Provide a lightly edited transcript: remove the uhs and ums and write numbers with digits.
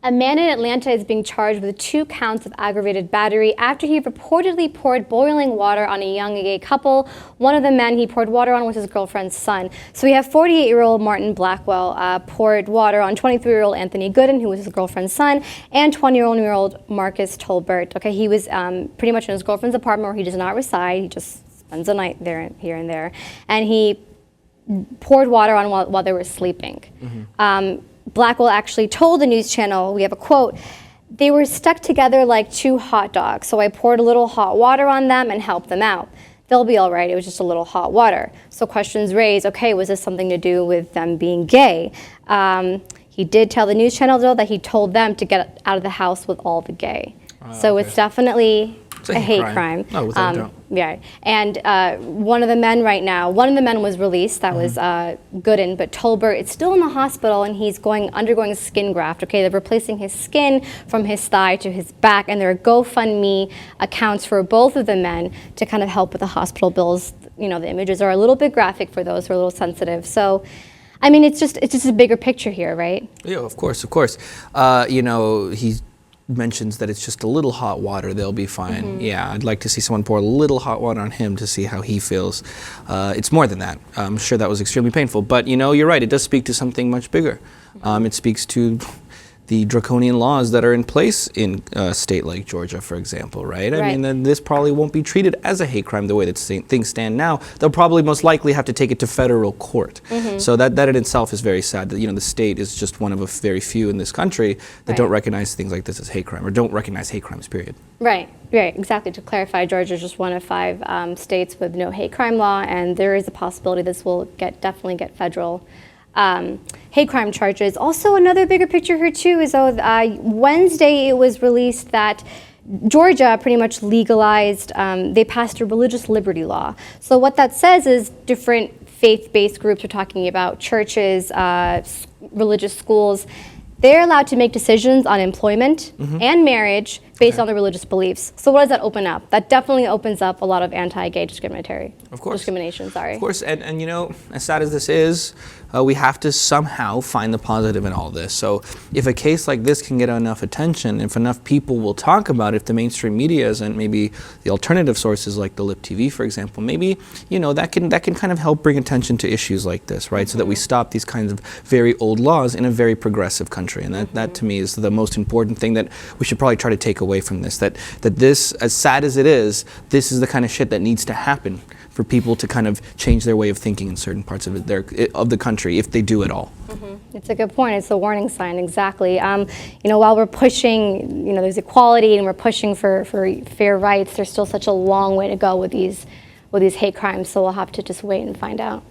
A man in Atlanta is being charged with 2 counts of aggravated battery after he reportedly poured boiling water on a young gay couple. One of the men he poured water on was his girlfriend's son. So we have 48-year-old Martin Blackwell poured water on 23-year-old Anthony Gooden, who was his girlfriend's son, and 20-year-old Marquez Tolbert. Okay, he was pretty much in his girlfriend's apartment where he does not reside. He just spends the night there, here and there. And he poured water on while they were sleeping. Blackwell actually told the news channel, we have a quote, "They were stuck together like 2 hot dogs, so I poured a little hot water on them and helped them out. They'll be all right, it was just a little hot water." So questions raised, okay, was this something to do with them being gay? He did tell the news channel, though, that he told them to get out of the house with all the gay. So okay. It's definitely a hate crime. Oh, without a doubt. Yeah, and one of the men was released, that was Gooden, but Tolbert is still in the hospital and he's undergoing a skin graft, okay? They're replacing his skin from his thigh to his back, and there are GoFundMe accounts for both of the men to kind of help with the hospital bills. You know, the images are a little bit graphic for those who are a little sensitive. So, I mean, it's just a bigger picture here, right? Yeah, of course. You know, he mentions that it's just a little hot water, they'll be fine. Yeah, I'd like to see someone pour a little hot water on him to see how he feels. It's more than that. I'm sure that was extremely painful, but you know, you're right, it does speak to something much bigger. It speaks to the draconian laws that are in place in a state like Georgia, for example, right? I mean, then this probably won't be treated as a hate crime the way that things stand now. They'll probably most likely have to take it to federal court. So that in itself is very sad that, you know, the state is just one of a very few in this country that don't recognize things like this as hate crime, or don't recognize hate crimes, period. Right, exactly. To clarify, Georgia is just one of 5 states with no hate crime law, and there is a possibility this will definitely get federal hate crime charges. Also, another bigger picture here too is Wednesday it was released that Georgia pretty much legalized, they passed a religious liberty law. So what that says is different faith-based groups, are talking about churches, religious schools, they're allowed to make decisions on employment and marriage based on their religious beliefs. So what does that open up? That definitely opens up a lot of anti-gay discrimination. Of course, and you know, as sad as this is, we have to somehow find the positive in all this. So if a case like this can get enough attention, if enough people will talk about it, if the mainstream media isn't, maybe the alternative sources like the Lip TV, for example, maybe, you know, that can kind of help bring attention to issues like this, right? So that we stop these kinds of very old laws in a very progressive country. And that to me is the most important thing that we should probably try to take away from this, that this, as sad as it is, this is the kind of shit that needs to happen for people to kind of change their way of thinking in certain parts of the country, if they do at all. It's a good point. It's a warning sign, exactly. You know, while we're pushing, you know, there's equality and we're pushing for fair rights, there's still such a long way to go with these hate crimes. So we'll have to just wait and find out.